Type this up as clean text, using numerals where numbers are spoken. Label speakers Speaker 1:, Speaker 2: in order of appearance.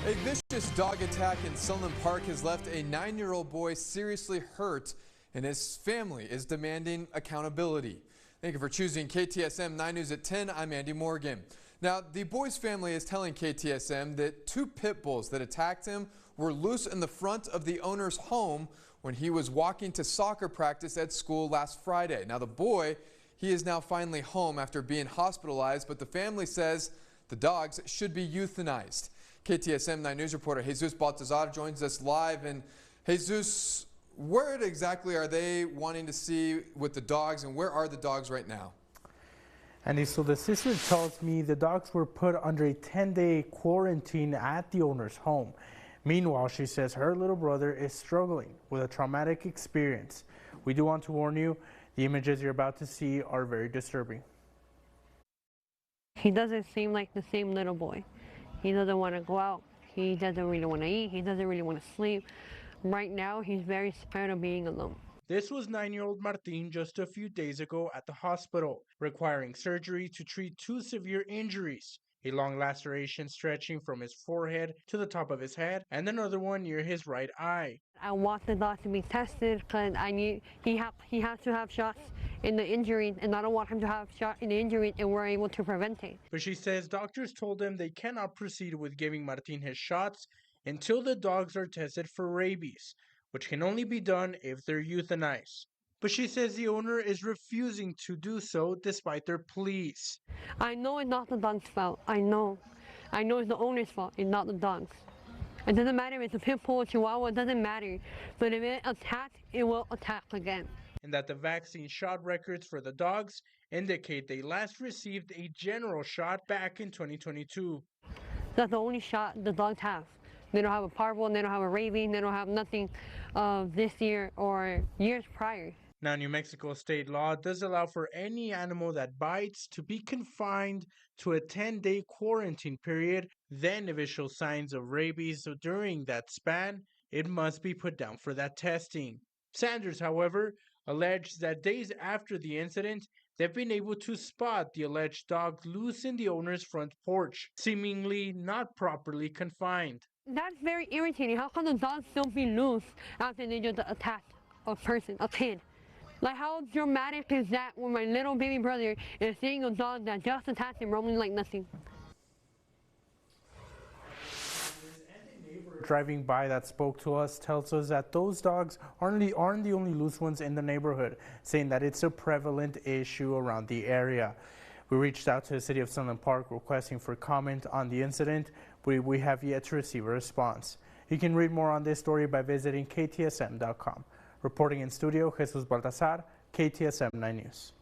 Speaker 1: A vicious dog attack in Sunland Park has left a 9-year-old boy seriously hurt, and his family is demanding accountability. Thank you for choosing KTSM 9 News at 10. I'm Andy Morgan. Now, the boy's family is telling KTSM that 2 pit bulls that attacked him were loose in the front of the owner's home when he was walking to soccer practice at school last Friday. Now, the boy, he is now finally home after being hospitalized, but the family says the dogs should be euthanized. KTSM 9 News reporter Jesus Baltazar joins us live. And Jesus, where exactly are they wanting to see with the dogs, and where are the dogs right now?
Speaker 2: And so the sister tells me the dogs were put under a 10-day quarantine at the owner's home. Meanwhile, she says her little brother is struggling with a traumatic experience. We do want to warn you, the images you're about to see are very disturbing.
Speaker 3: He doesn't seem like the same little boy. He doesn't want to go out. He doesn't really want to eat. He doesn't really want to sleep. Right now, he's very scared of being alone.
Speaker 2: This was 9-year-old Martin just a few days ago at the hospital, requiring surgery to treat 2 severe injuries. A long laceration stretching from his forehead to the top of his head, and another one near his right eye.
Speaker 3: I want the dog to be tested because he has to have shots in the injury, and I don't want him to have shots in the injury and we're able to prevent it.
Speaker 2: But she says doctors told them they cannot proceed with giving Martin his shots until the dogs are tested for rabies, which can only be done if they're euthanized. But she says the owner is refusing to do so despite their pleas.
Speaker 3: I know it's not the dog's fault. I know it's the owner's fault. It's not the dog's. It doesn't matter if it's a pit bull or chihuahua. It doesn't matter. But if it attacks, it will attack again. And that the vaccine shot records for the dogs indicate they last received a general shot back in 2022. That's the only shot the dogs have. They don't have a parvo, they don't have a rabies, they don't have nothing this year or years prior. Now, New Mexico state law does allow for any animal that bites to be confined to a 10-day quarantine period. Then, if it shows signs of rabies during that span, it must be put down for that testing. Sanders, however, alleged that days after the incident, they've been able to spot the alleged dog loose in the owner's front porch, seemingly not properly confined. That's very irritating. How can the dog still be loose after they just attacked a person, a kid? Like, how dramatic is that when my little baby brother is seeing a dog that just attacked him roaming like nothing? Driving by that spoke to us tells us that those dogs aren't the only loose ones in the neighborhood, saying that it's a prevalent issue around the area. We reached out to the city of Sunland Park requesting for comment on the incident, but we have yet to receive a response. You can read more on this story by visiting KTSM.com. Reporting in studio, Jesus Baltazar, KTSM 9 News.